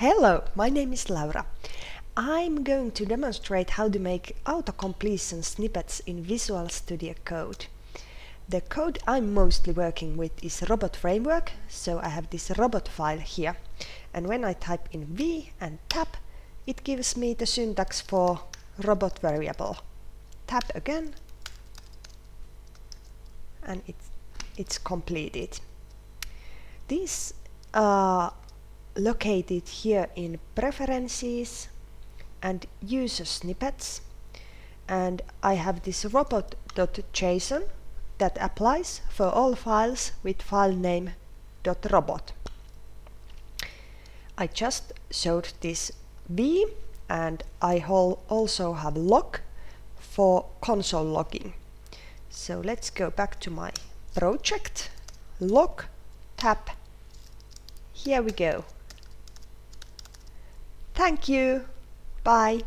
Hello, my name is Laura. I'm going to demonstrate how to make auto-completion snippets in Visual Studio Code. The code I'm mostly working with is robot framework, so I have this robot file here. And when I type in V and tap, it gives me the syntax for robot variable. Tap again, and it's completed. These are located here in Preferences and User Snippets, and I have this robot.json that applies for all files with file name .robot. I just showed this V, and I also have log for console logging. So let's go back to my project, log, tap. Here we go. Thank you. Bye.